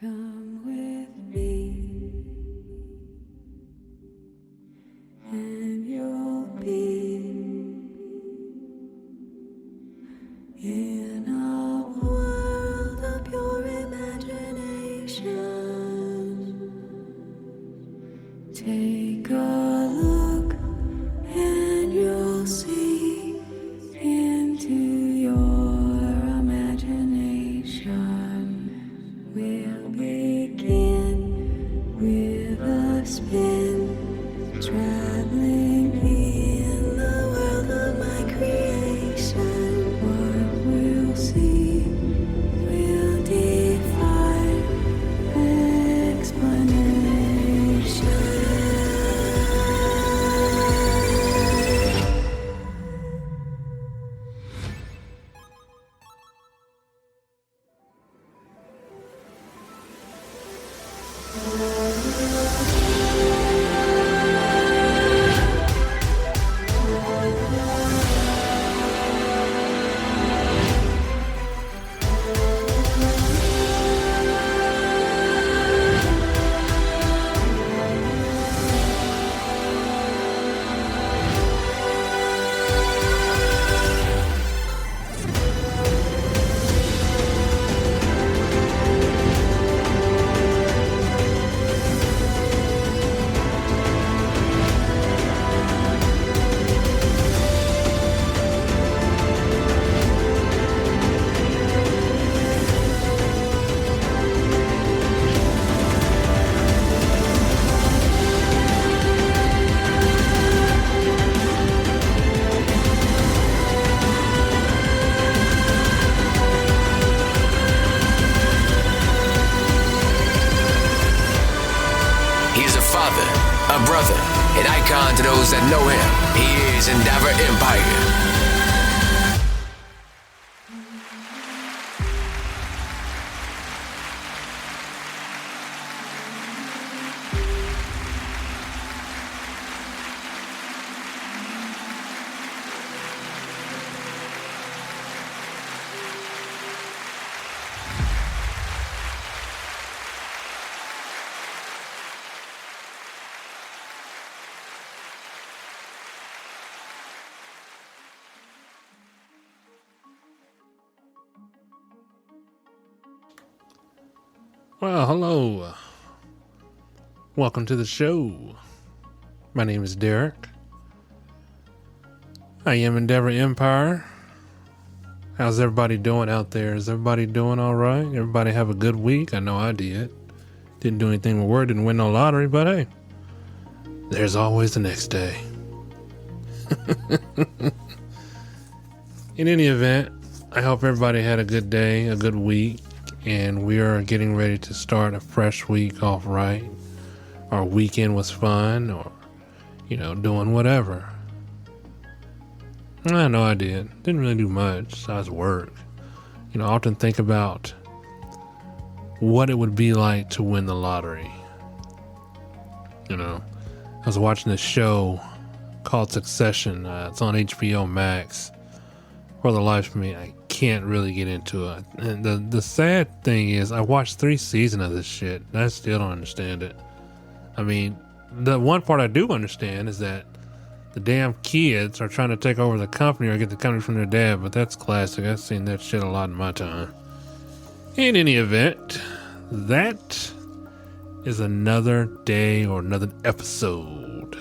Come with me, and you'll be in a world of pure imagination. Take a look, and you'll see into your imagination. We'll begin with a spin, traveling in the world of my creation. What we'll see will defy explanation. He's a father, a brother, an icon to those that know him. He is Endeavor Empire. Well, hello. Welcome to the show. My name is Derek. I am Endeavor Empire. How's everybody doing out there? Is everybody doing all right? Everybody have a good week? I know I did. Didn't do anything with work, didn't win no lottery, but hey, there's always the next day. In any event, I hope everybody had a good day, a good week. And we are getting ready to start a fresh week off right. Our weekend was fun, or, doing whatever. I know I did. Didn't really do much besides work. I often think about what it would be like to win the lottery. I was watching this show called Succession. It's on HBO Max. For the life of me, I can't really get into it. And the sad thing is, I watched 3 seasons of this shit, and I still don't understand it. I mean, the one part I do understand is that the damn kids are trying to take over the company or get the company from their dad, but that's classic. I've seen that shit a lot in my time. In any event, that is another day or another episode.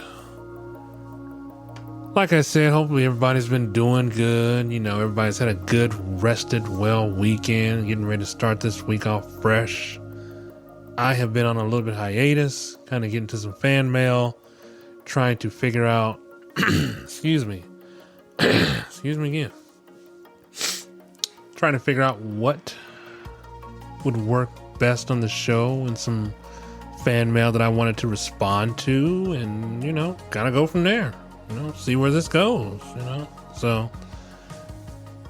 Like I said, hopefully everybody's been doing good. Everybody's had a good, rested, well weekend. Getting ready to start this week off fresh. I have been on a little bit hiatus, kind of getting to some fan mail, trying to figure out, excuse me again. Trying to figure out what would work best on the show and some fan mail that I wanted to respond to and, kind of go from there. See where this goes, So,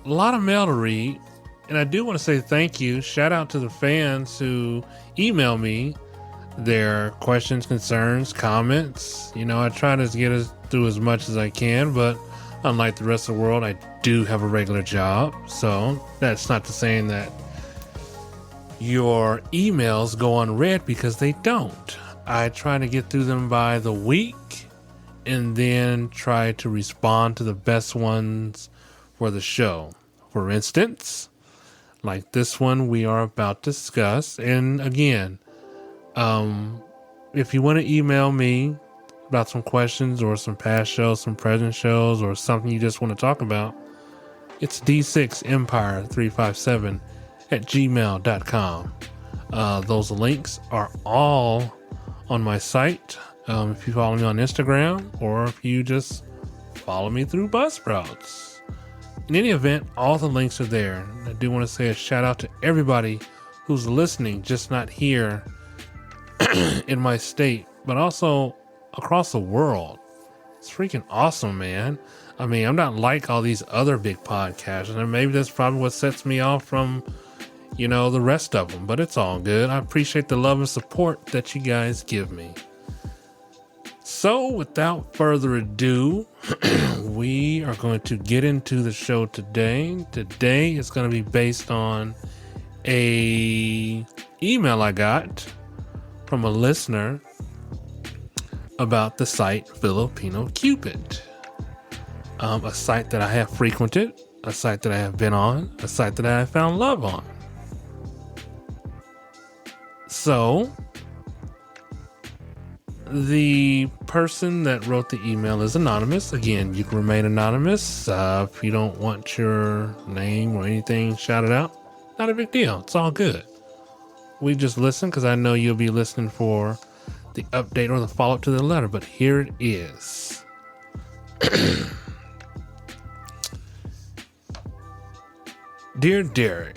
a lot of mail to read. And I do want to say thank you. Shout out to the fans who email me their questions, concerns, comments. I try to get us through as much as I can, but unlike the rest of the world, I do have a regular job. So, that's not to saying that your emails go unread because they don't. I try to get through them by the week and then try to respond to the best ones for the show. For instance, like this one we are about to discuss. And again, if you want to email me about some questions or some past shows, some present shows, or something you just want to talk about, it's d6empire357 at gmail.com. Those links are all on my site. If you follow me on Instagram, or if you just follow me through Buzzsprouts. In any event, all the links are there. And I do want to say a shout out to everybody who's listening, just not here in my state, but also across the world. It's freaking awesome, man. I mean, I'm not like all these other big podcasts, and maybe that's probably what sets me off from, the rest of them, but it's all good. I appreciate the love and support that you guys give me. So without further ado, we are going to get into the show today. Today is going to be based on a email I got from a listener about the site Filipino Cupid. A site that I have frequented, a site that I have been on, a site that I have found love on. So, the person that wrote the email is anonymous. Again, you can remain anonymous if you don't want your name or anything shouted out. Not a big deal. It's all good. We just listen because I know you'll be listening for the update or the follow-up to the letter, but here it is. Dear Derek,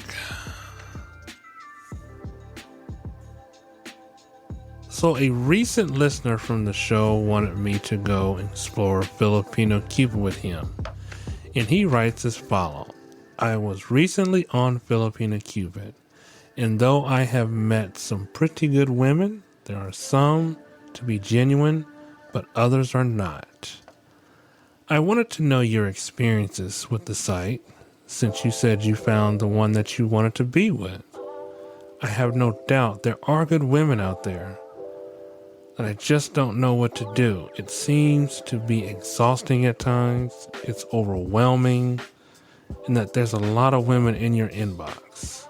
so a recent listener from the show wanted me to go explore Filipino Cupid with him, and he writes as follows. I was recently on Filipino Cupid, and though I have met some pretty good women, there are some to be genuine, but others are not. I wanted to know your experiences with the site, since you said you found the one that you wanted to be with. I have no doubt there are good women out there, and I just don't know what to do. It seems to be exhausting at times, it's overwhelming, and that there's a lot of women in your inbox.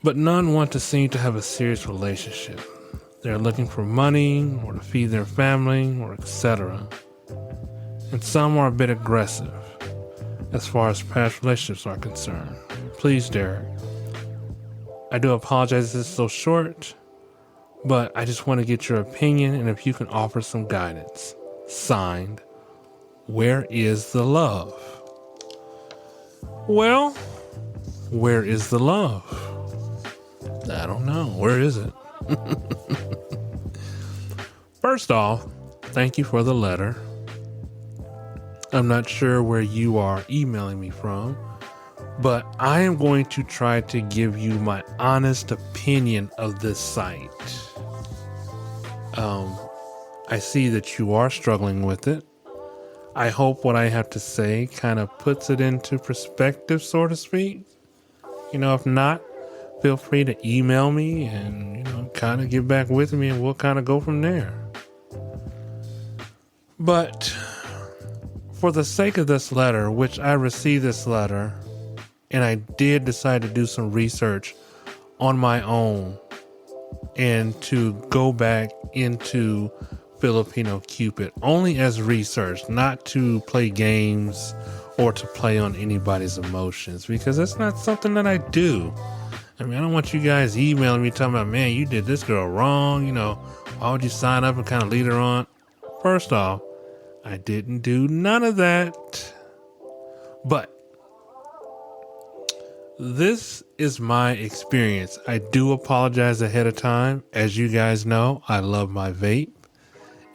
But none want to seem to have a serious relationship. They're looking for money, or to feed their family, or etc. And some are a bit aggressive, as far as past relationships are concerned. Please, Derek. I do apologize this is so short, but I just want to get your opinion and if you can offer some guidance. Signed, Where is the Love? Well, where is the love? I don't know. Where is it? First off, thank you for the letter. I'm not sure where you are emailing me from, but I am going to try to give you my honest opinion of this site. I see that you are struggling with it. I hope what I have to say kind of puts it into perspective, so to speak. If not, feel free to email me and, kind of get back with me and we'll kind of go from there. But for the sake of this letter, which I received this letter, and I did decide to do some research on my own and to go back into Filipino Cupid only as research, not to play games or to play on anybody's emotions, because that's not something that I do. I mean, I don't want you guys emailing me talking about, man, you did this girl wrong. Why would you sign up and kind of lead her on? First off, I didn't do none of that. But this is my experience. I do apologize ahead of time. As you guys know, I love my vape.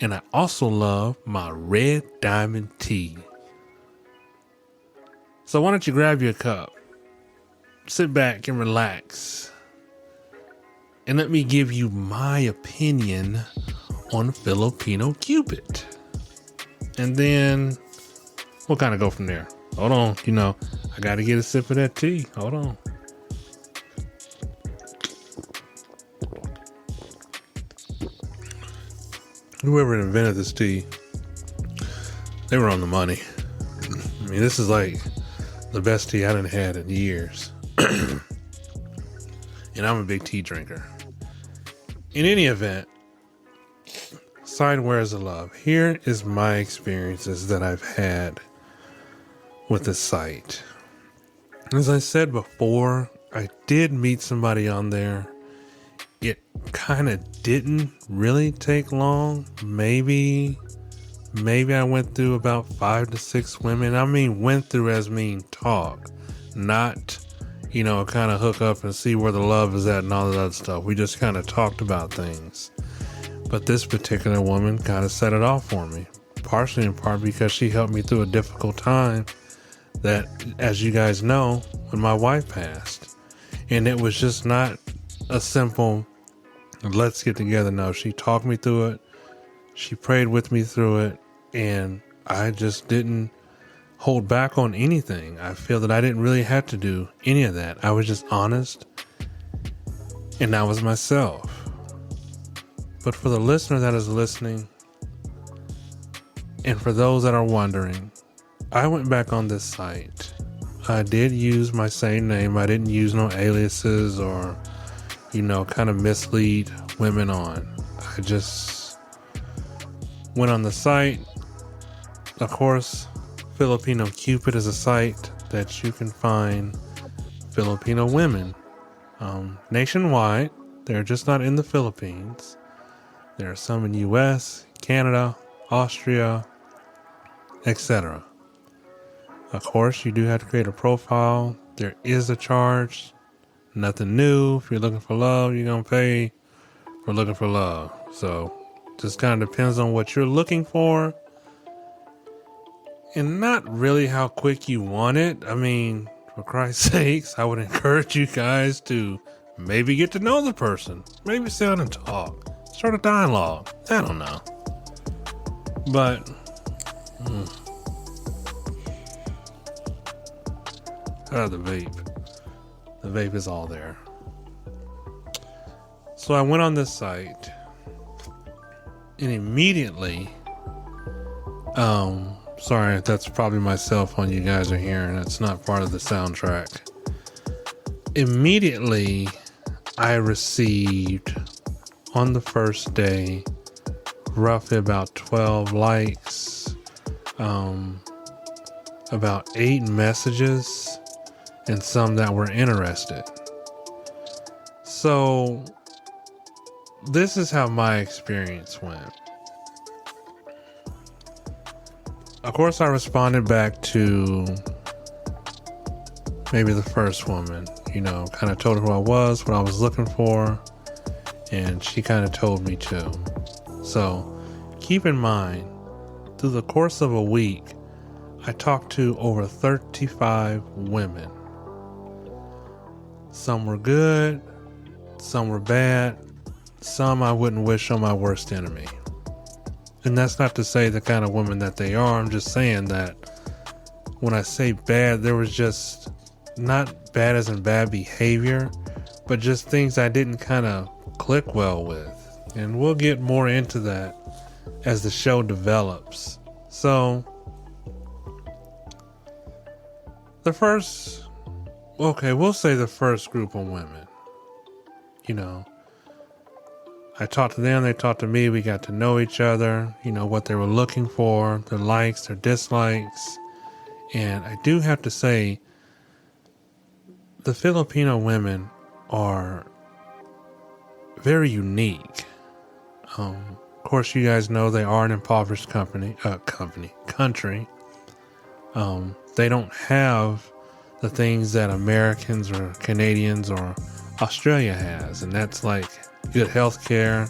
And I also love my red diamond tea. So why don't you grab your cup, sit back and relax, and let me give you my opinion on Filipino Cupid. And then we'll kind of go from there. Hold on, I got to get a sip of that tea. Hold on. whoever invented this tea, they were on the money. I mean, this is like the best tea I done had in years. And I'm a big tea drinker. In any event, Sidewares of Love. Here is my experiences that I've had with the site. As I said before, I did meet somebody on there. It kind of didn't really take long. Maybe I went through about 5 to 6 women. I mean, went through as mean talk, not, kind of hook up and see where the love is at and all that other stuff. We just kind of talked about things. But this particular woman kind of set it off for me, partially in part because she helped me through a difficult time that, as you guys know, when my wife passed. And it was just not a simple, let's get together. No, she talked me through it. She prayed with me through it. And I just didn't hold back on anything. I feel that I didn't really have to do any of that. I was just honest. And I was myself. But for the listener that is listening, and for those that are wondering, I went back on this site. I did use my same name. I didn't use no aliases or, kind of mislead women on. I just went on the site. Of course, Filipino Cupid is a site that you can find Filipino women nationwide. They're just not in the Philippines. There are some in US, Canada, Austria, etc. Of course, you do have to create a profile. There is a charge. Nothing new. If you're looking for love, you're going to pay for looking for love. So, just kind of depends on what you're looking for. And not really how quick you want it. I mean, for Christ's sakes, I would encourage you guys to maybe get to know the person. Maybe sit down and talk. Start a dialogue. I don't know. But, the vape. The vape is all there. So I went on this site. And immediately, sorry, that's probably my cell phone you guys are hearing. It's not part of the soundtrack. Immediately, I received, on the first day, roughly about 12 likes, about 8 messages, and some that were interested. So, this is how my experience went. Of course, I responded back to maybe the first woman, kind of told her who I was, what I was looking for, and she kind of told me too. So keep in mind, through the course of a week, I talked to over 35 women. Some were good, some were bad, some I wouldn't wish on my worst enemy. And that's not to say the kind of women that they are. I'm just saying that when I say bad, there was just not bad as in bad behavior, but just things I didn't kind of click well with. And we'll get more into that as the show develops. So, we'll say the first group of women. I talked to them, they talked to me, we got to know each other, what they were looking for, their likes, their dislikes. And I do have to say, the Filipino women are very unique. Of course, you guys know they are an impoverished country. They don't have the things that Americans or Canadians or Australia has, and that's like good health care,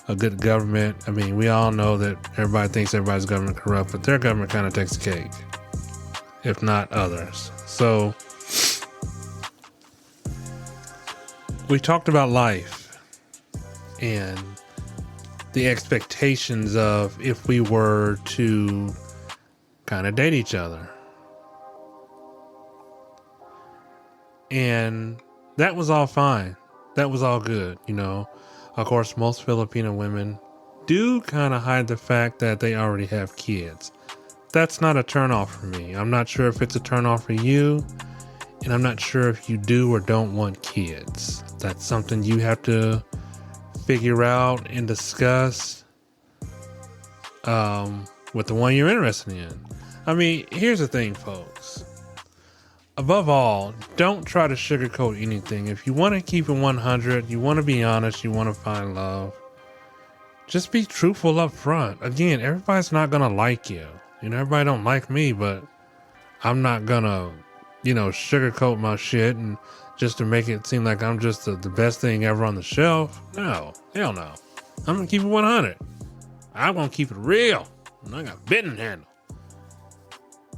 a good government. I mean, we all know that everybody thinks everybody's government corrupt, but their government kind of takes the cake, if not others. So we talked about life and the expectations of if we were to kind of date each other. And that was all fine. That was all good, Of course, most Filipino women do kind of hide the fact that they already have kids. That's not a turnoff for me. I'm not sure if it's a turnoff for you, and I'm not sure if you do or don't want kids. That's something you have to figure out and discuss with the one you're interested in. I mean, here's the thing, folks. Above all, don't try to sugarcoat anything. If you want to keep it 100, you want to be honest, you want to find love, just be truthful up front. Again, everybody's not going to like you. You know, everybody don't like me, but I'm not going to, sugarcoat my shit and just to make it seem like I'm just the best thing ever on the shelf. No, hell no. I'm going to keep it 100. I'm going to keep it real. And I got bit and handle.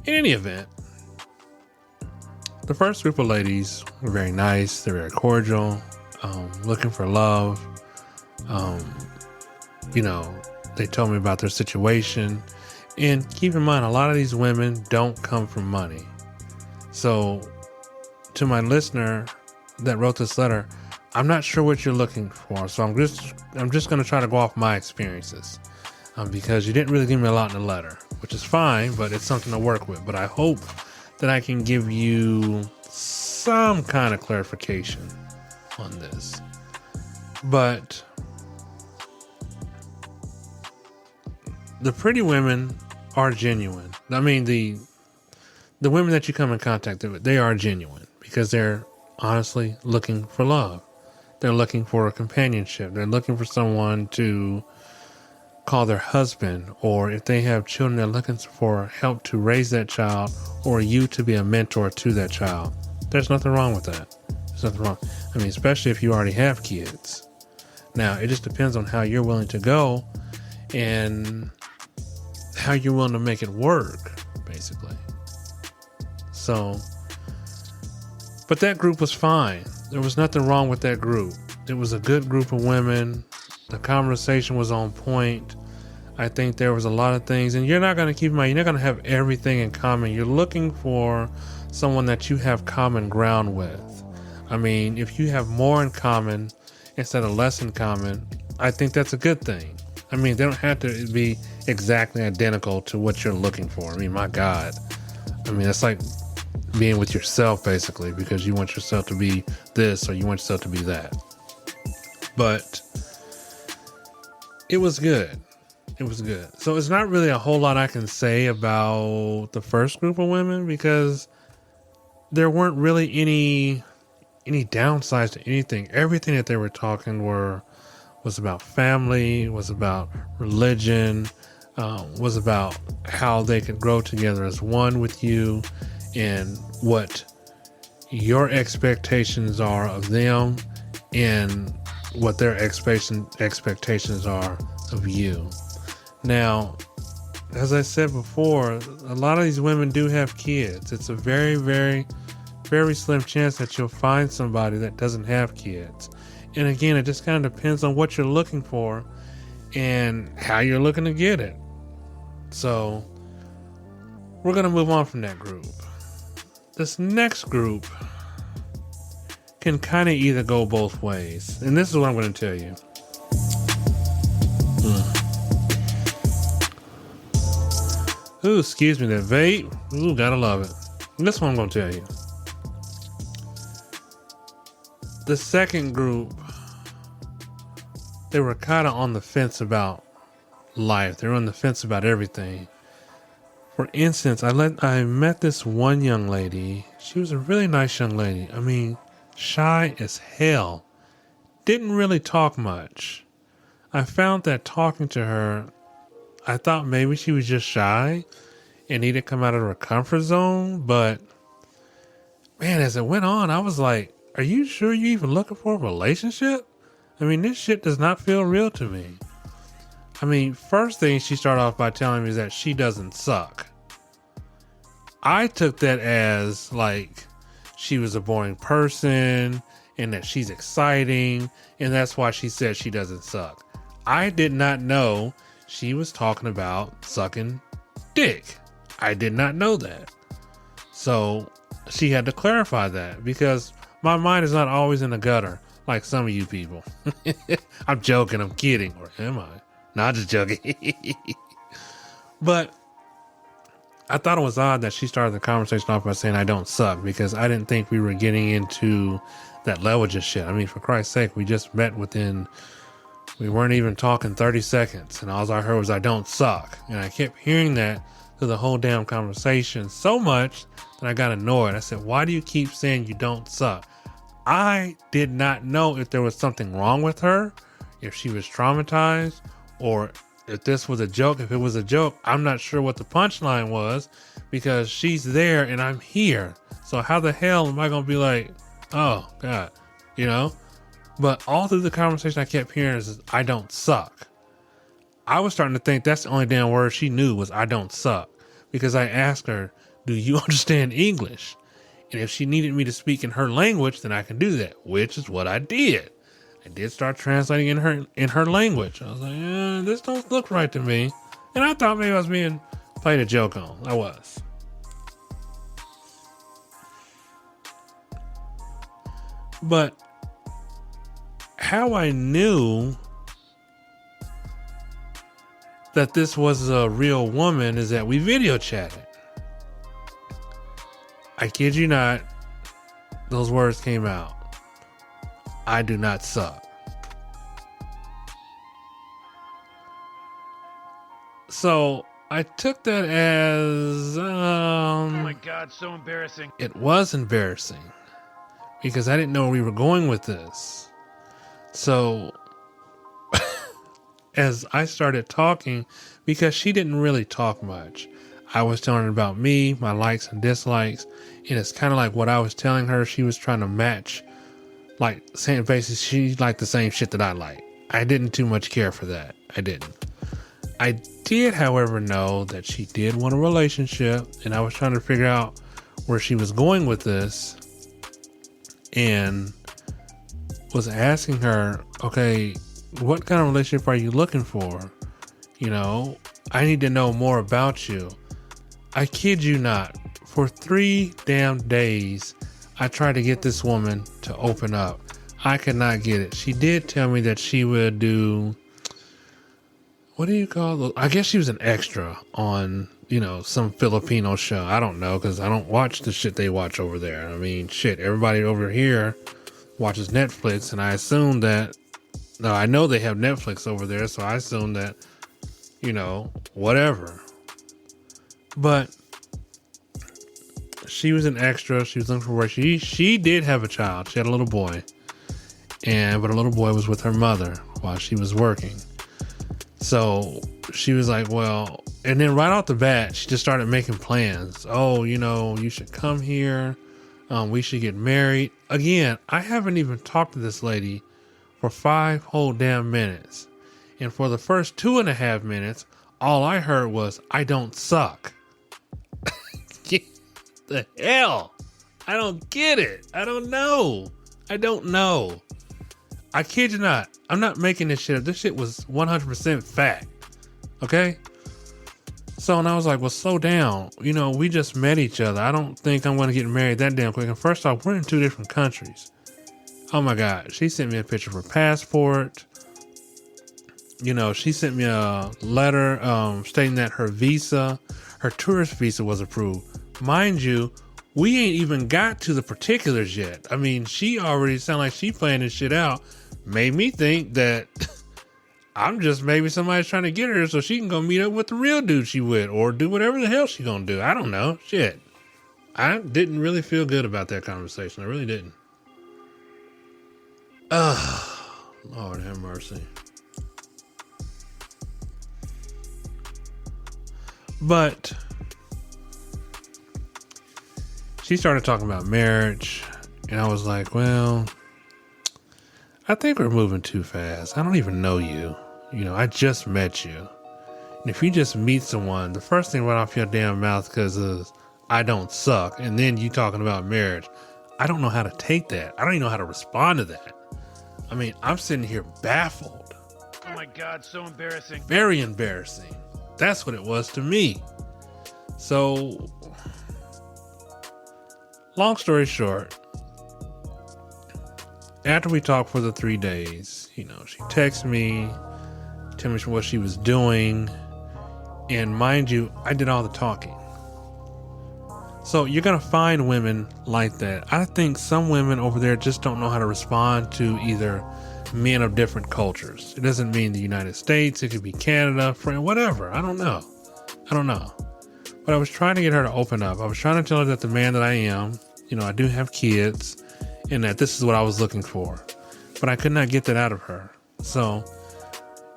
In any event, the first group of ladies were very nice. They're very cordial, looking for love. They told me about their situation. And keep in mind, a lot of these women don't come from money. So to my listener that wrote this letter, I'm not sure what you're looking for. So I'm just going to try to go off my experiences because you didn't really give me a lot in the letter, which is fine, but it's something to work with. But I hope that I can give you some kind of clarification on this. But the pretty women are genuine. I mean, the women that you come in contact with, they are genuine because they're honestly looking for love. They're looking for a companionship. They're looking for someone to call their husband, or if they have children, they're looking for help to raise that child, or you to be a mentor to that child. There's nothing wrong with that. There's nothing wrong. I mean, especially if you already have kids. Now, it just depends on how you're willing to go and how you're willing to make it work, basically. So, but that group was fine. There was nothing wrong with that group. It was a good group of women. The conversation was on point. I think there was a lot of things, and you're not going to keep in mind, you're not going to have everything in common. You're looking for someone that you have common ground with. I mean, if you have more in common instead of less in common, I think that's a good thing. I mean, they don't have to be exactly identical to what you're looking for. I mean, my God. I mean, it's like being with yourself, basically, because you want yourself to be this or you want yourself to be that. But it was good. It was good. So it's not really a whole lot I can say about the first group of women because there weren't really any downsides to anything. Everything that they were talking was about family, was about religion, was about how they could grow together as one with you and what your expectations are of them and what their expectations are of you. Now, as I said before, a lot of these women do have kids. It's a very, very, very slim chance that you'll find somebody that doesn't have kids. And again, it just kind of depends on what you're looking for and how you're looking to get it. So we're going to move on from that group. This next group can kind of either go both ways. And this is what I'm going to tell you. Ooh, excuse me, that vape. Ooh, gotta love it. And this is what I'm going to tell you. The second group, they were kind of on the fence about life. They were on the fence about everything. For instance, I met this one young lady. She was a really nice young lady. I mean, shy as hell. Didn't really talk much. I found that talking to her, I thought maybe she was just shy and needed to come out of her comfort zone. But man, as it went on, I was like, are you sure you're even looking for a relationship? I mean, this shit does not feel real to me. I mean, first thing she started off by telling me is that she doesn't suck. I took that as like she was a boring person and that she's exciting and that's why she said she doesn't suck. I did not know she was talking about sucking dick. I did not know that. So she had to clarify that because my mind is not always in the gutter like some of you people. I'm joking. I'm kidding. Or am I? Not just joking. But I thought it was odd that she started the conversation off by saying I don't suck, because I didn't think we were getting into that level just yet. I mean, for Christ's sake, we just met we weren't even talking 30 seconds, and all I heard was I don't suck. And I kept hearing that through the whole damn conversation so much that I got annoyed. I said, why do you keep saying you don't suck? I did not know if there was something wrong with her, if she was traumatized, or if this was a joke. If it was a joke, I'm not sure what the punchline was, because she's there and I'm here. So how the hell am I going to be like, oh God, you know? But all through the conversation I kept hearing is I don't suck. I was starting to think that's the only damn word she knew was I don't suck, because I asked her, do you understand English? And if she needed me to speak in her language, then I can do that, which is what I did. I did start translating in her language. I was like, this don't look right to me. And I thought maybe I was being played a joke on. I was. But how I knew that this was a real woman is that we video chatted. I kid you not, those words came out. I do not suck. So I took that as oh my God, so embarrassing. It was embarrassing because I didn't know where we were going with this. So as I started talking, because she didn't really talk much, I was telling her about me, my likes and dislikes, and it's kind of like what I was telling her, she was trying to match, like saying basically she liked the same shit that I like. I didn't too much care for that. I didn't. I did, however, know that she did want a relationship, and I was trying to figure out where she was going with this, and was asking her, okay, what kind of relationship are you looking for? You know, I need to know more about you. I kid you not, for 3 damn days, I tried to get this woman to open up. I could not get it. She did tell me that she would do, what do you call those? I guess she was an extra on, you know, some Filipino show. I don't know, because I don't watch the shit they watch over there. I mean, shit, everybody over here watches Netflix, and I assume that, no, I know they have Netflix over there, so I assume that, you know, whatever. But she was an extra. She was looking for work. She did have a child. She had a little boy, but her little boy was with her mother while she was working. So she was like, well, and then right off the bat, she just started making plans. Oh, you know, you should come here. We should get married. Again, I haven't even talked to this lady for 5 whole damn minutes. And for the first 2.5 minutes, all I heard was, I don't suck. The hell? I don't get it. I don't know. I kid you not. I'm not making this shit up. This shit was 100% fact. Okay? So, and I was like, well, slow down. You know, we just met each other. I don't think I'm going to get married that damn quick. And first off, we're in 2 different countries. Oh my God. She sent me a picture of her passport. You know, she sent me a letter stating that her tourist visa was approved. Mind you, we ain't even got to the particulars yet. I mean, she already sounded like she planned this shit out. Made me think that I'm just maybe somebody's trying to get her so she can go meet up with the real dude she with, or do whatever the hell she gonna do. I don't know. Shit. I didn't really feel good about that conversation. I really didn't. Lord have mercy. But she started talking about marriage, and I was like, well, I think we're moving too fast. I don't even know you. You know, I just met you. And if you just meet someone, the first thing right off your damn mouth because of I don't suck, and then you talking about marriage, I don't know how to take that. I don't even know how to respond to that. I mean, I'm sitting here baffled. Oh my God, so embarrassing. Very embarrassing. That's what it was to me. So, long story short, after we talked for the 3 days, you know, she texted me, finish what she was doing. And mind you, I did all the talking. So you're going to find women like that. I think some women over there just don't know how to respond to either men of different cultures. It doesn't mean the United States. It could be Canada, France, whatever. I don't know. But I was trying to get her to open up. I was trying to tell her that the man that I am, I do have kids, and that this is what I was looking for. But I could not get that out of her. So,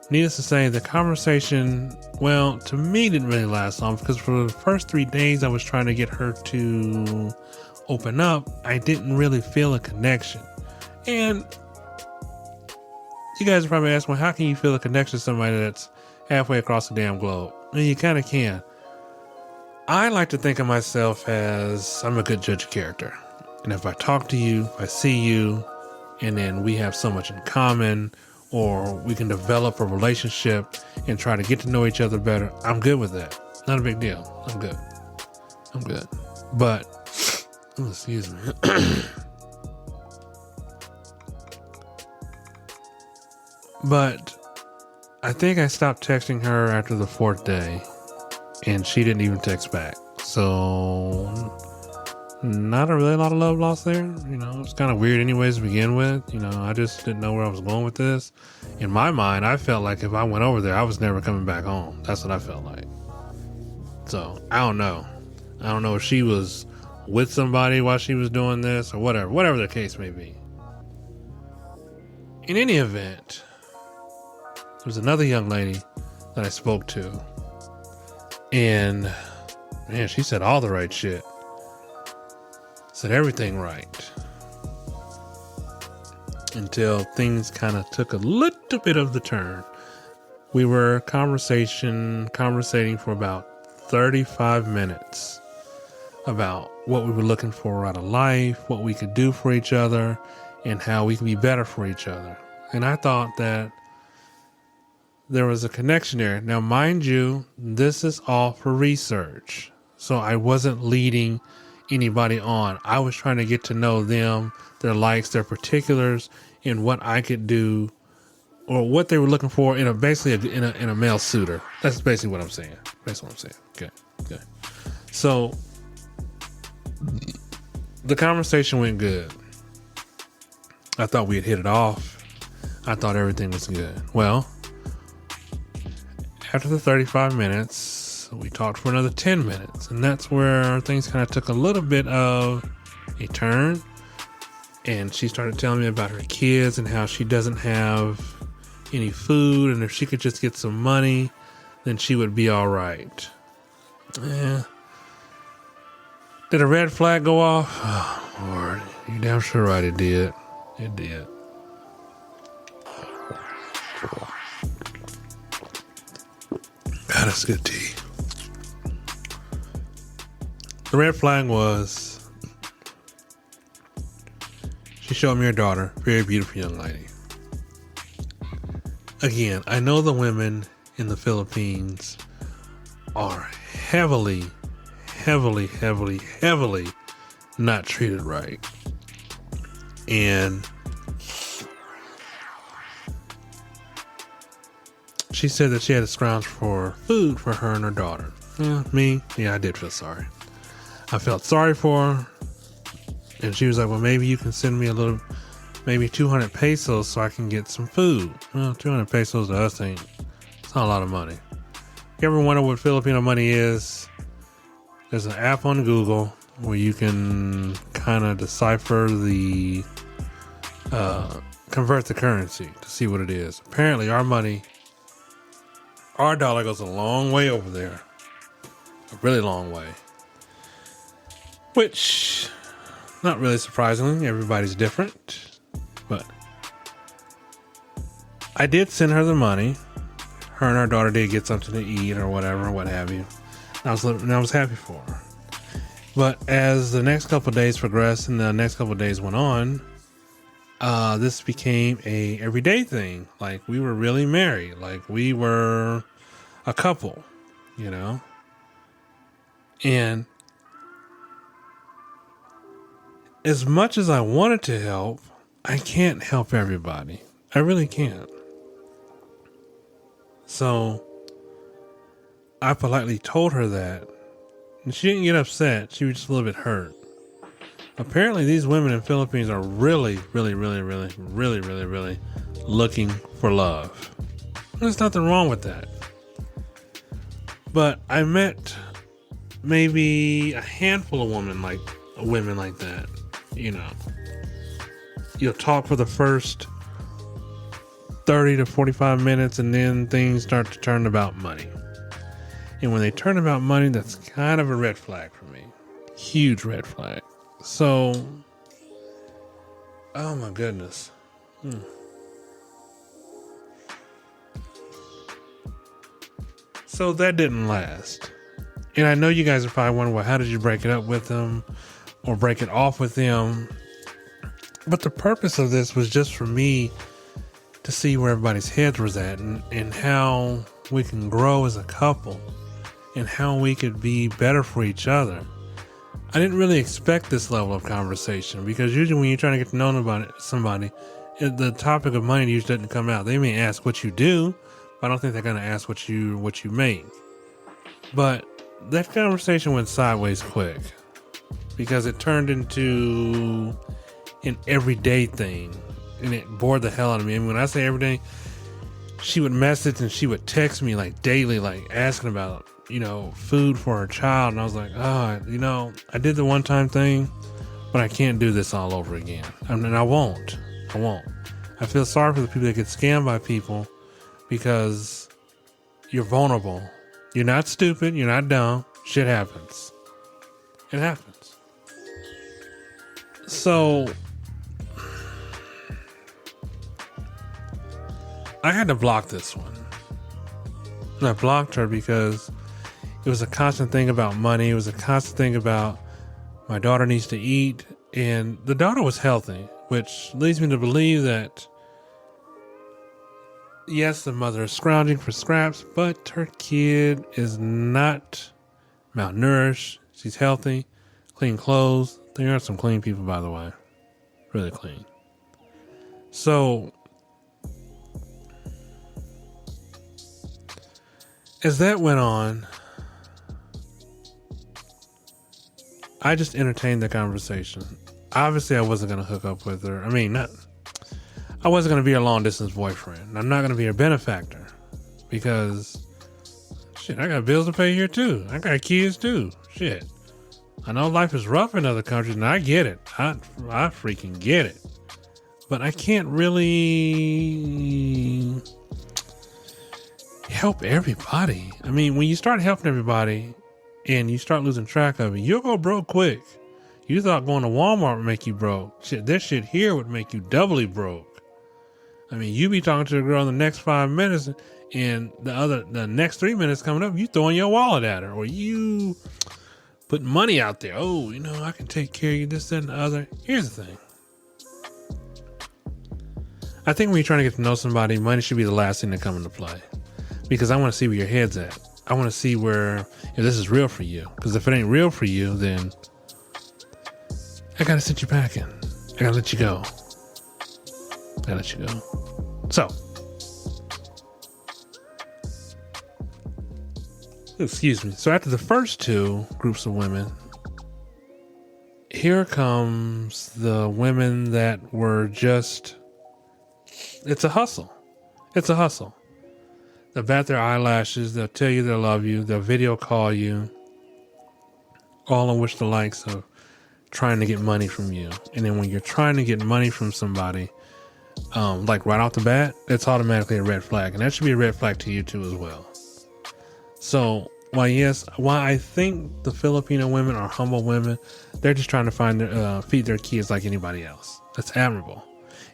needless to say, the conversation, well, to me didn't really last long, because for the first 3 days I was trying to get her to open up, I didn't really feel a connection. And you guys are probably asking, well, how can you feel a connection to somebody that's halfway across the damn globe? Well, you kind of can. I like to think of myself as I'm a good judge of character. And if I talk to you, if I see you, and then we have so much in common, or we can develop a relationship and try to get to know each other better, I'm good with that. Not a big deal. I'm good. But, excuse me. But I think I stopped texting her after the 4th day, and she didn't even text back. So, not a really lot of love lost there. It's kind of weird anyways to begin with. I just didn't know where I was going with this. In my mind, I felt like if I went over there, I was never coming back home. That's what I felt like. So, I don't know. I don't know if she was with somebody while she was doing this or whatever the case may be. In any event, there was another young lady that I spoke to, and man, she said all the right shit. Said everything right. Until things kind of took a little bit of the turn. We were conversating for about 35 minutes about what we were looking for out of life, what we could do for each other, and how we could be better for each other. And I thought that there was a connection there. Now, mind you, this is all for research. So I wasn't leading anybody on. I was trying to get to know them, their likes, their particulars, and what I could do, or what they were looking for in a male suitor. That's basically what I'm saying. Okay. So the conversation went good. I thought we had hit it off. I thought everything was good. Well, after the 35 minutes, we talked for another 10 minutes, and that's where things kind of took a little bit of a turn. And she started telling me about her kids and how she doesn't have any food, and if she could just get some money, then she would be all right. Yeah. Did a red flag go off? Oh, Lord, you're damn sure right it did. It did. God, that's good tea. The red flag was she showed me her daughter, very beautiful young lady. Again, I know the women in the Philippines are heavily not treated right. And she said that she had to scrounge for food for her and her daughter. I did feel sorry. I felt sorry for her. And she was like, well, maybe you can send me maybe 200 pesos so I can get some food. Well, 200 pesos to us it's not a lot of money. If you ever wonder what Filipino money is, there's an app on Google where you can kind of decipher convert the currency to see what it is. Apparently our dollar goes a long way over there. A really long way. Which, not really surprisingly, everybody's different. But I did send her the money. Her and her daughter did get something to eat or whatever, what have you. I was happy for her. But as the next couple of days progressed and the next couple of days went on, this became a everyday thing. Like we were really married. Like we were a couple, And as much as I wanted to help, I can't help everybody. I really can't. So I politely told her that, and she didn't get upset. She was just a little bit hurt. Apparently, these women in Philippines are really looking for love. There's nothing wrong with that. But I met maybe a handful of women like that. You know, you'll talk for the first 30 to 45 minutes, and then things start to turn about money. And when they turn about money, that's kind of a red flag for me. Huge red flag. So, oh my goodness. So that didn't last. And I know you guys are probably wondering, well, how did you break it up with them or break it off with them? But the purpose of this was just for me to see where everybody's heads was at, and how we can grow as a couple and how we could be better for each other. I didn't really expect this level of conversation, because usually when you're trying to get to know somebody, the topic of money usually doesn't come out. They may ask what you do, but I don't think they're going to ask what you make. But that conversation went sideways quick, because it turned into an everyday thing, and it bored the hell out of me. And when I say everyday, she would message and she would text me like daily, like asking about, food for her child. And I was like, I did the one time thing, but I can't do this all over again. And I won't. I feel sorry for the people that get scammed by people, because you're vulnerable. You're not stupid. You're not dumb. Shit happens. It happens. So I had to block this one. And I blocked her because it was a constant thing about money. It was a constant thing about my daughter needs to eat. And the daughter was healthy, which leads me to believe that, yes, the mother is scrounging for scraps, but her kid is not malnourished. She's healthy, clean clothes. There are some clean people, by the way. Really clean. So as that went on, I just entertained the conversation. Obviously, I wasn't going to hook up with her. I wasn't going to be her long distance boyfriend. I'm not going to be her benefactor, because shit, I got bills to pay here too. I got kids too. Shit. I know life is rough in other countries, and I get it. I freaking get it. But I can't really help everybody. I mean, when you start helping everybody and you start losing track of it, you'll go broke quick. You thought going to Walmart would make you broke. Shit, this shit here would make you doubly broke. I mean, you be talking to the girl in the next 5 minutes, and the next 3 minutes coming up, you throwing your wallet at her, or you putting money out there. Oh, I can take care of you, this, that, and the other. Here's the thing. I think when you're trying to get to know somebody, money should be the last thing to come into play, because I want to see where your head's at. I want to see if this is real for you. Because if it ain't real for you, then I gotta sit you packing. I gotta let you go. So, excuse me. So after the first two groups of women, here comes the women that were just, it's a hustle. They'll bat their eyelashes. They'll tell you they love you. They'll video call you. All in which the likes of trying to get money from you. And then when you're trying to get money from somebody, like right off the bat, it's automatically a red flag. And that should be a red flag to you too as well. So while I think the Filipino women are humble women, they're just trying to feed their kids like anybody else. That's admirable.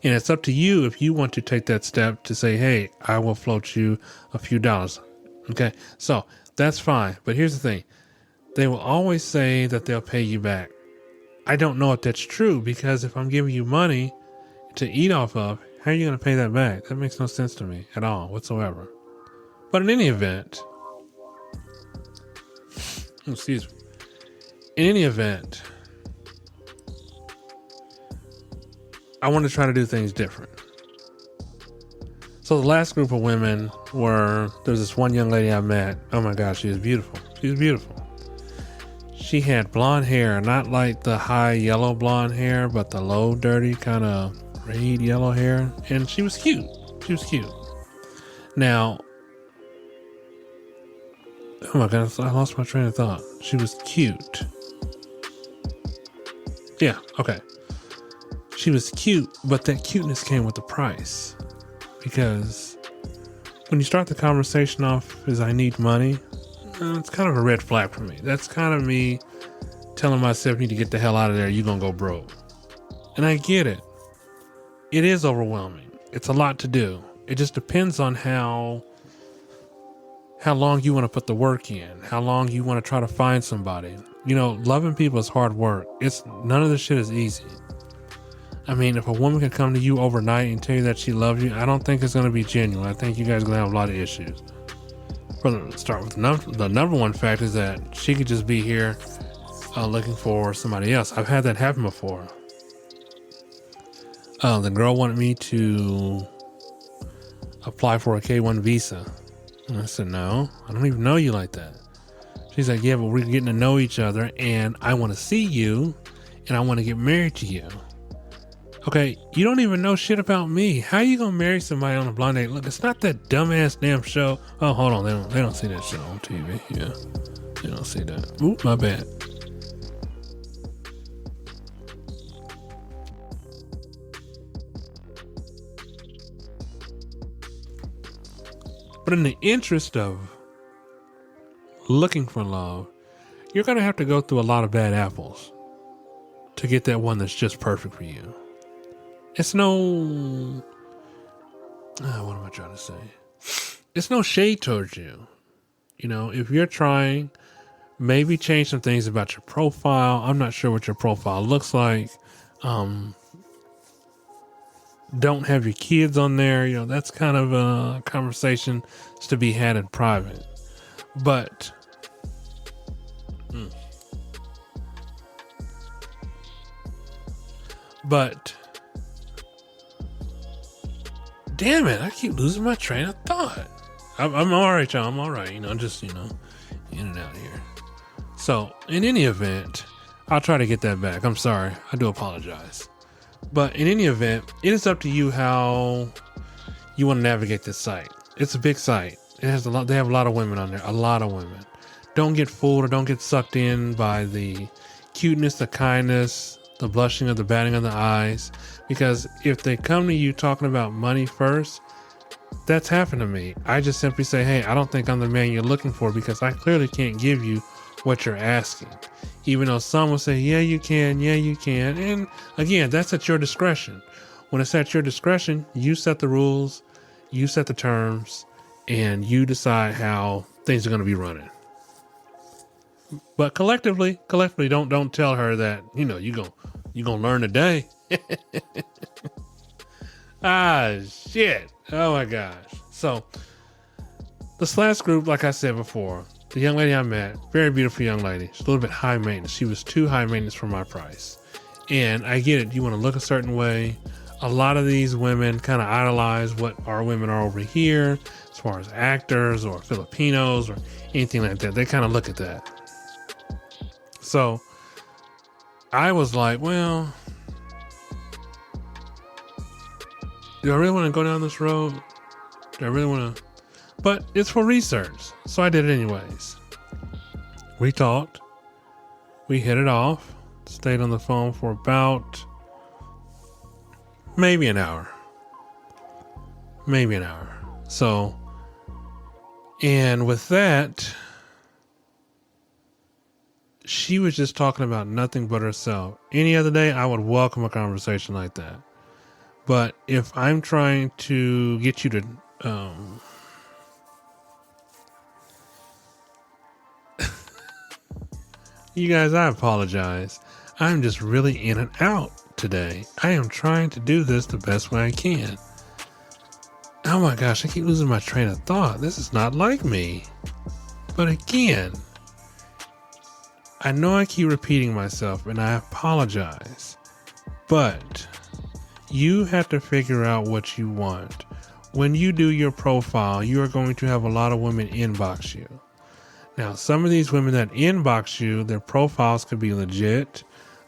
And it's up to you if you want to take that step to say, hey, I will float you a few dollars. Okay, so that's fine. But here's the thing. They will always say that they'll pay you back. I don't know if that's true, because if I'm giving you money to eat off of, how are you going to pay that back? That makes no sense to me at all whatsoever. But in any event, I want to try to do things different. So the last group of women there's this one young lady I met. Oh my gosh, she was beautiful. She was beautiful. She had blonde hair, not like the high yellow blonde hair, but the low, dirty kind of red yellow hair. And she was cute. She was cute. Now, oh my goodness, I lost my train of thought. She was cute. Yeah, okay. She was cute, but that cuteness came with a price. Because when you start the conversation off as I need money, it's kind of a red flag for me. That's kind of me telling myself, you need to get the hell out of there. You're going to go broke. And I get it. It is overwhelming. It's a lot to do. It just depends on how long you want to put the work in, how long you want to try to find somebody. You know, loving people is hard work. None of this shit is easy. I mean, if a woman can come to you overnight and tell you that she loves you, I don't think it's going to be genuine. I think you guys are going to have a lot of issues. Start with the number one fact is that she could just be here looking for somebody else. I've had that happen before. The girl wanted me to apply for a K-1 visa. And I said, no, I don't even know you like that. She's like, yeah, but we're getting to know each other and I want to see you and I want to get married to you. Okay, you don't even know shit about me. How you gonna marry somebody on a blind date? Look, it's not that dumbass damn show. Oh, hold on, they don't see that show on TV. Yeah, they don't see that. Oop, my bad. But in the interest of looking for love, you're gonna have to go through a lot of bad apples to get that one that's just perfect for you. It's no, what am I trying to say? It's no shade towards you. You know, if you're trying, maybe change some things about your profile. I'm not sure what your profile looks like. Don't have your kids on there. You know, that's kind of a conversation to be had in private. But, damn it, I keep losing my train of thought. I'm all right, y'all. I'm all right. You know, just, in and out here. So, in any event, I'll try to get that back. I'm sorry. I do apologize. But in any event, it is up to you how you want to navigate this site. It's a big site. It has they have a lot of women on there. A lot of women. Don't get fooled or don't get sucked in by the cuteness, the kindness, the blushing or the batting of the eyes. Because if they come to you talking about money first, that's happened to me. I just simply say, hey, I don't think I'm the man you're looking for because I clearly can't give you what you're asking. Even though some will say, yeah, you can. And again, that's at your discretion. When it's at your discretion, you set the rules, you set the terms, and you decide how things are going to be running. But collectively, don't tell her that, you're going to learn today. Shit. Oh my gosh. So this last group, like I said before, the young lady I met, very beautiful young lady. She's a little bit high maintenance. She was too high maintenance for my price. And I get it. You want to look a certain way. A lot of these women kind of idolize what our women are over here, as far as actors or Filipinos or anything like that. They kind of look at that. So I was like, well, do I really want to go down this road? Do I really want to? But it's for research. So I did it anyways. We talked. We hit it off. Stayed on the phone for about maybe an hour. So, and with that, she was just talking about nothing but herself. Any other day, I would welcome a conversation like that. But if I'm trying to get you to, you guys, I apologize. I'm just really in and out today. I am trying to do this the best way I can. Oh my gosh, I keep losing my train of thought. This is not like me. But again, I know I keep repeating myself and I apologize. But you have to figure out what you want. when you do your profile, you are going to have a lot of women inbox you. Now, some of these women that inbox you, their profiles could be legit.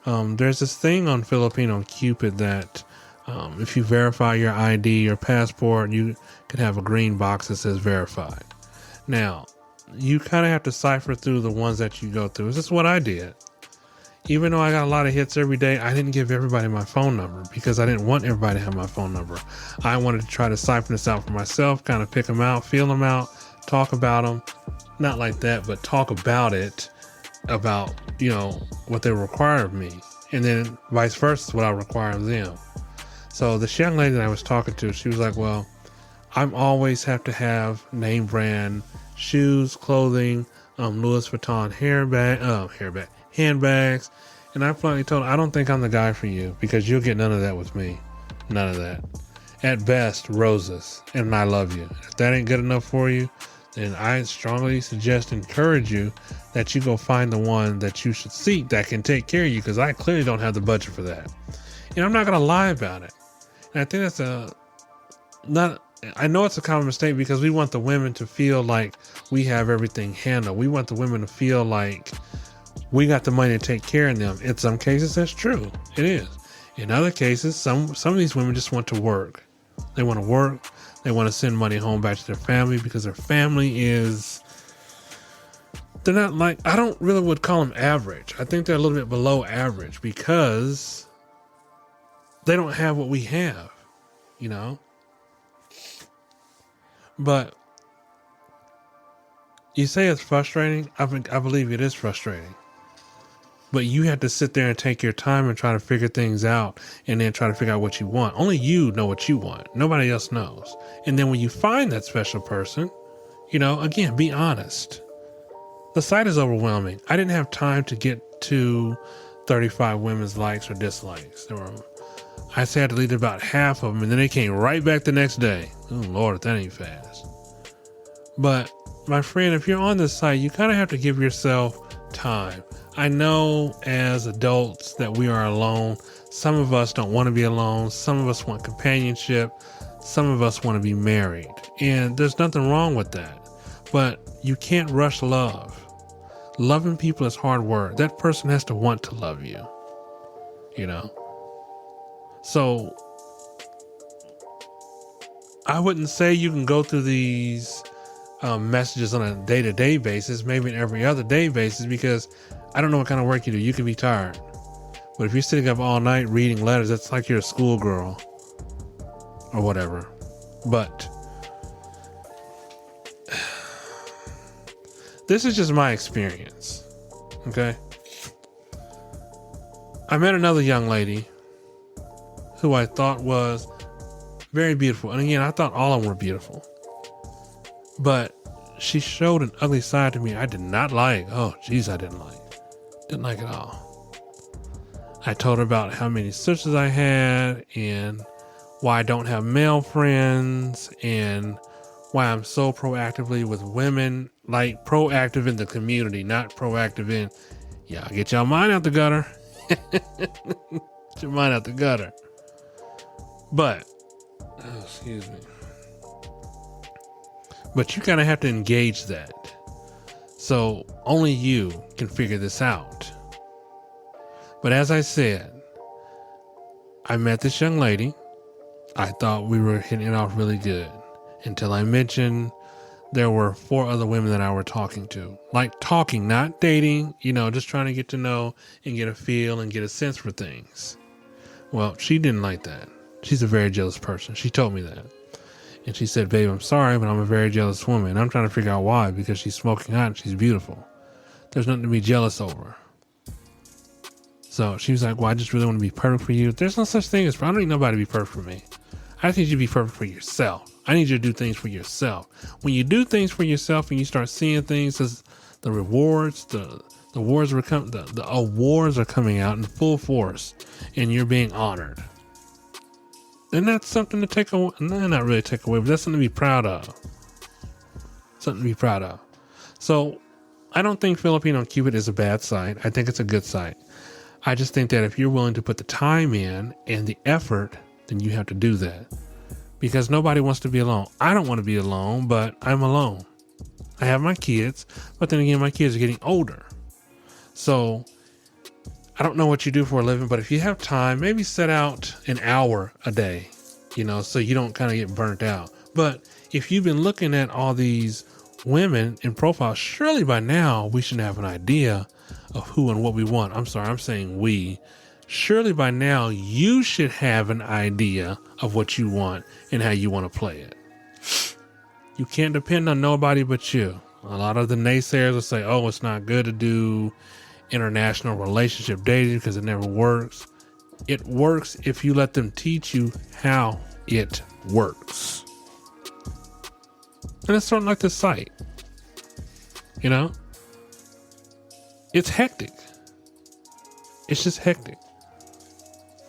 There's this thing on Filipino Cupid that if you verify your ID, your passport, you can have a green box that says verified. Now, you kind of have to cipher through the ones that you go through. This is what I did. Even though I got a lot of hits every day, I didn't give everybody my phone number because I didn't want everybody to have my phone number. I wanted to try to siphon this out for myself, kind of pick them out, feel them out, talk about them. Not like that, but talk about it, about, what they require of me. And then vice versa is what I require of them. So this young lady that I was talking to, she was like, well, I'm always have to have name brand shoes, clothing, Louis Vuitton handbags. And I finally told her, I don't think I'm the guy for you because you'll get none of that with me. None of that. At best, roses. And I love you. If that ain't good enough for you, then I strongly suggest, encourage you that you go find the one that you should seek that can take care of you, because I clearly don't have the budget for that. And I'm not going to lie about it. And I think that's I know it's a common mistake because we want the women to feel like we have everything handled. We want the women to feel like we got the money to take care of them. In some cases, that's true. It is. In other cases, some of these women just want to work. They want to work. They want to send money home back to their family because their family they're not like, I don't really would call them average. I think they're a little bit below average because they don't have what we have, But you say it's frustrating. I believe it is frustrating. But you have to sit there and take your time and try to figure things out and then try to figure out what you want. Only you know what you want. Nobody else knows. And then when you find that special person, again, be honest. The site is overwhelming. I didn't have time to get to 35 women's likes or dislikes. I had to delete about half of them, and then they came right back the next day. Oh, Lord, that ain't fast. But, my friend, if you're on this site, you kind of have to give yourself time. I know as adults that we are alone. Some of us don't want to be alone. Some of us want companionship. Some of us want to be married. And there's nothing wrong with that. But you can't rush love. Loving people is hard work. That person has to want to love you. So I wouldn't say you can go through these messages on a day-to-day basis, maybe an every other day basis, because I don't know what kind of work you do. You can be tired. But if you're sitting up all night reading letters, that's like you're a schoolgirl or whatever. But this is just my experience. Okay. I met another young lady who I thought was very beautiful. And again, I thought all of them were beautiful. But she showed an ugly side to me I did not like. Oh, geez, I didn't like. Didn't like at all. I told her about how many sisters I had and why I don't have male friends and why I'm so proactively with women, like proactive in the community, not proactive in, get y'all mind out the gutter. Get your mind out the gutter. But, excuse me. But you kind of have to engage that. So only you can figure this out. But as I said, I met this young lady. I thought we were hitting it off really good until I mentioned there were 4 other women that I were talking to. Like talking, not dating, just trying to get to know and get a feel and get a sense for things. Well, she didn't like that. She's a very jealous person. She told me that. And she said, babe, I'm sorry, but I'm a very jealous woman. And I'm trying to figure out why, because she's smoking hot and she's beautiful. There's nothing to be jealous over. So she was like, well, I just really want to be perfect for you. There's no such thing as, I don't need nobody to be perfect for me. I just need you to be perfect for yourself. I need you to do things for yourself. When you do things for yourself and you start seeing things as the rewards, the awards are coming out in full force and you're being honored. And that's something to take away. No, not really take away, but that's something to be proud of. Something to be proud of. So I don't think Filipino Cupid is a bad site. I think it's a good site. I just think that if you're willing to put the time in and the effort, then you have to do that. because nobody wants to be alone. I don't want to be alone, but I'm alone. I have my kids, but then again, my kids are getting older. So I don't know what you do for a living, but if you have time, maybe set out an hour a day, so you don't kind of get burnt out. But if you've been looking at all these women in profile, surely by now we should have an idea of who and what we want. I'm sorry, I'm saying we. Surely by now you should have an idea of what you want and how you want to play it. You can't depend on nobody but you. A lot of the naysayers will say, oh, it's not good to do international relationship dating because it never works. It works if you let them teach you how it works. And it's sort of like this site. It's hectic. It's just hectic.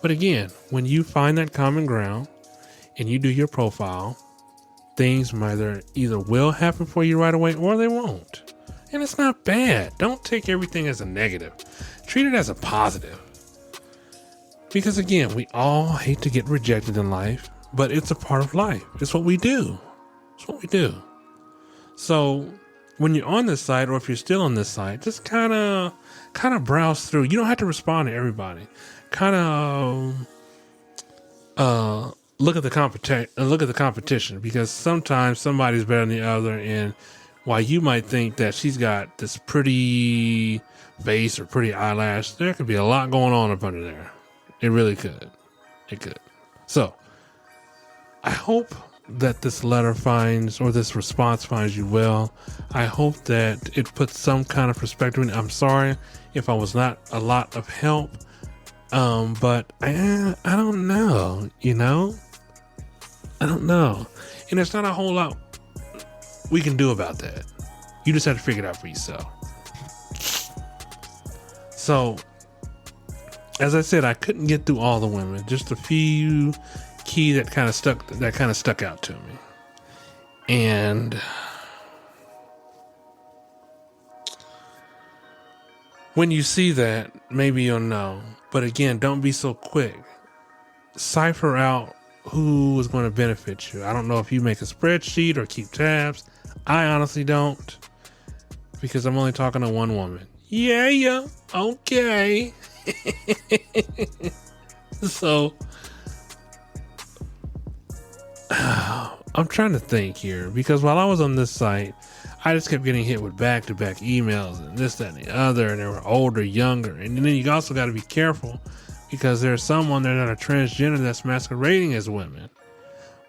But again, when you find that common ground and you do your profile, things either will happen for you right away or they won't. And it's not bad. Don't take everything as a negative. Treat it as a positive. Because again, we all hate to get rejected in life, but it's a part of life. It's what we do. It's what we do. So when you're on this site, or if you're still on this site, just kind of browse through. You don't have to respond to everybody. Kind of look at the competition, because sometimes somebody's better than the other. And while you might think that she's got this pretty face or pretty eyelash, there could be a lot going on up under there. It really could. It could. So I hope that this letter this response finds you well. I hope that it puts some kind of perspective in it. I'm sorry if I was not a lot of help. But I don't know, I don't know. And there's not a whole lot we can do about that. You just have to figure it out for yourself. So, as I said, I couldn't get through all the women. Just a few key that kind of stuck out to me. And when you see that, maybe you'll know. But again, don't be so quick. Cipher out who is going to benefit you. I don't know if you make a spreadsheet or keep tabs. I honestly don't, because I'm only talking to one woman. Yeah. Okay. So, I'm trying to think here, because while I was on this site, I just kept getting hit with back-to-back emails and this, that, and the other, and they were older, younger. And then you also got to be careful, because there's some on there that are transgender that's masquerading as women.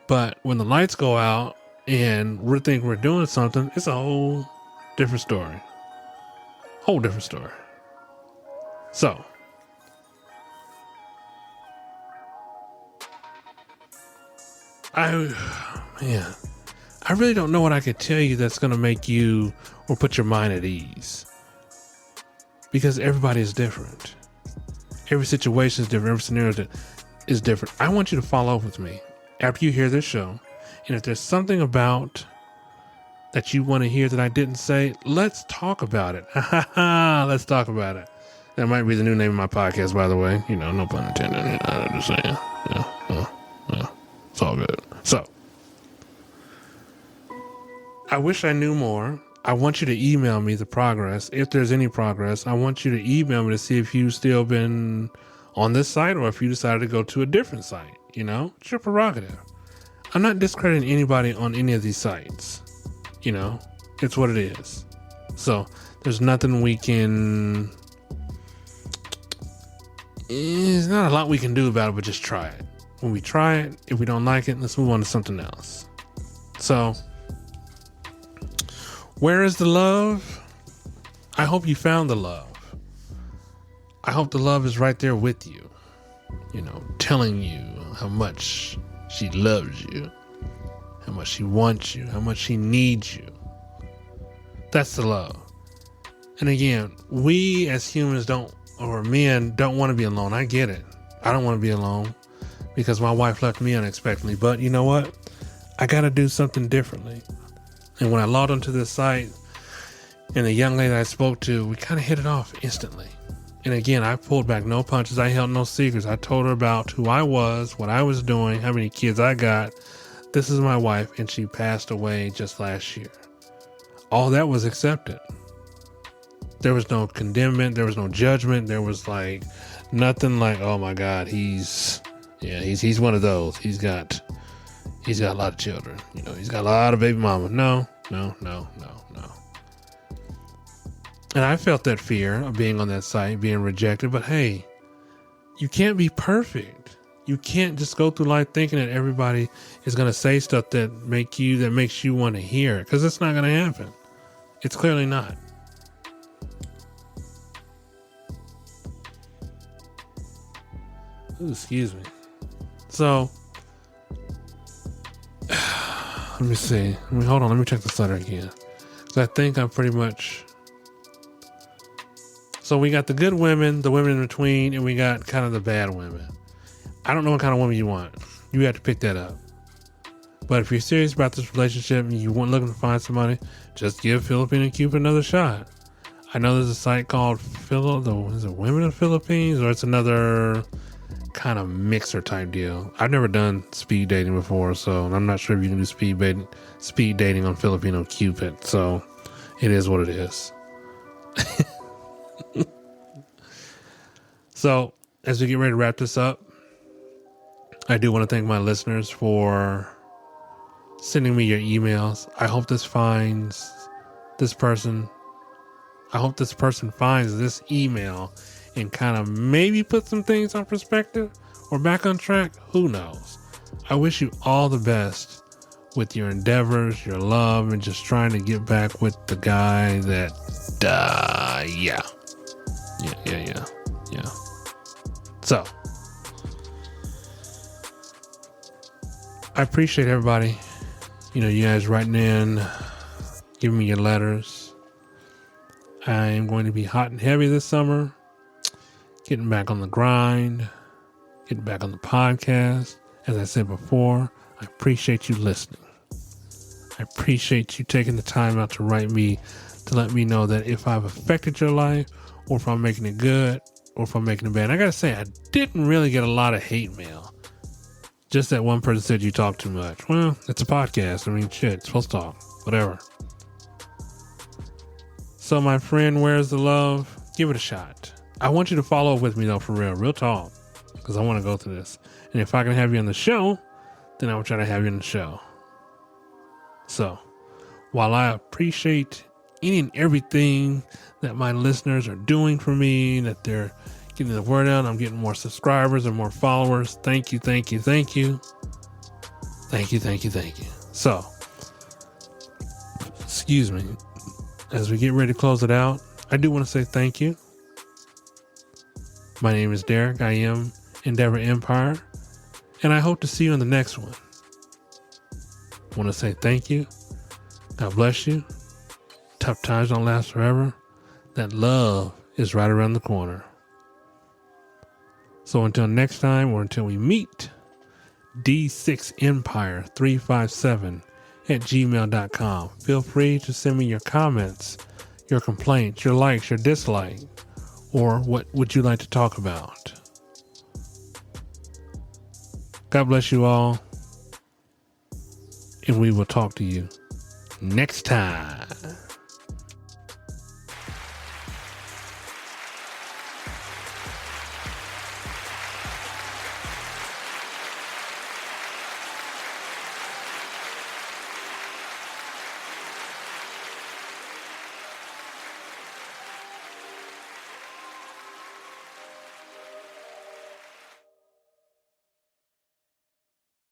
But when the lights go out and we think we're doing something, it's a whole different story. So, I really don't know what I could tell you that's going to make you or put your mind at ease, because everybody is different. Every situation is different. Every scenario is different. I want you to follow up with me after you hear this show. And if there's something about that you want to hear that I didn't say, let's talk about it. Let's talk about it. That might be the new name of my podcast, by the way. No pun intended. I'm just saying. Yeah. It's all good. So, I wish I knew more. I want you to email me the progress. If there's any progress, I want you to email me to see if you've still been on this site or if you decided to go to a different site. It's your prerogative. I'm not discrediting anybody on any of these sites. It's what it is. So there's nothing there's not a lot we can do about it, but just try it. When we try it, if we don't like it, let's move on to something else. So, where is the love? I hope you found the love. I hope the love is right there with you. Telling you how much she loves you, how much she wants you, how much she needs you. That's the love. And again, we as humans men don't want to be alone. I get it. I don't want to be alone because my wife left me unexpectedly. But you know what? I got to do something differently. And when I logged onto this site and the young lady I spoke to, we kind of hit it off instantly. And again, I pulled back no punches. I held no secrets. I told her about who I was, what I was doing, how many kids I got. this is my wife and she passed away just last year. All that was accepted. There was no condemnment. There was no judgment. There was like nothing like, oh my God, he's one of those. He's got a lot of children. You know, he's got a lot of baby mama. No. And I felt that fear of being on that site, being rejected. But hey, you can't be perfect. You can't just go through life thinking that everybody is going to say stuff that makes you want to hear it, because it's not going to happen. It's clearly not. Ooh, excuse me. So, let me see. Hold on. Let me check this letter again. Because I think I'm pretty much... So we got the good women, the women in between, and we got kind of the bad women. I don't know what kind of woman you want. You have to pick that up. But if you're serious about this relationship and you want looking to find somebody, just give Filipino Cupid another shot. I know there's a site called is it Women of the Philippines, or it's another kind of mixer type deal. I've never done speed dating before, so I'm not sure if you can do speed dating on Filipino Cupid. So it is what it is. So as we get ready to wrap this up, I do want to thank my listeners for sending me your emails. I hope this finds this person. I hope this person finds this email and kind of maybe put some things on perspective or back on track. Who knows? I wish you all the best with your endeavors, your love, and just trying to get back with the guy that, yeah. So, I appreciate everybody. You know, you guys writing in, giving me your letters. I am going to be hot and heavy this summer. Getting back on the grind. Getting back on the podcast. As I said before, I appreciate you listening. I appreciate you taking the time out to write me, to let me know that if I've affected your life, or if I'm making it good, or if I'm making it bad. And I gotta say, I didn't really get a lot of hate mail. Just that one person said you talk too much. Well, it's a podcast. I mean, shit, it's supposed to talk. Whatever. So, my friend, where's the love? Give it a shot. I want you to follow up with me, though, for real. Real talk. Because I want to go through this. And if I can have you on the show, then I will try to have you on the show. So, while I appreciate any and everything that my listeners are doing for me, that they're getting the word out, I'm getting more subscribers and more followers. Thank you. So, excuse me, as we get ready to close it out, I do want to say thank you. My name is Derek. I am Endeavor Empire, and I hope to see you in the next one. I want to say thank you. God bless you. Tough times don't last forever. That love is right around the corner. So until next time, or until we meet, D6Empire357 at gmail.com. Feel free to send me your comments, your complaints, your likes, your dislikes, or what would you like to talk about. God bless you all, and we will talk to you next time.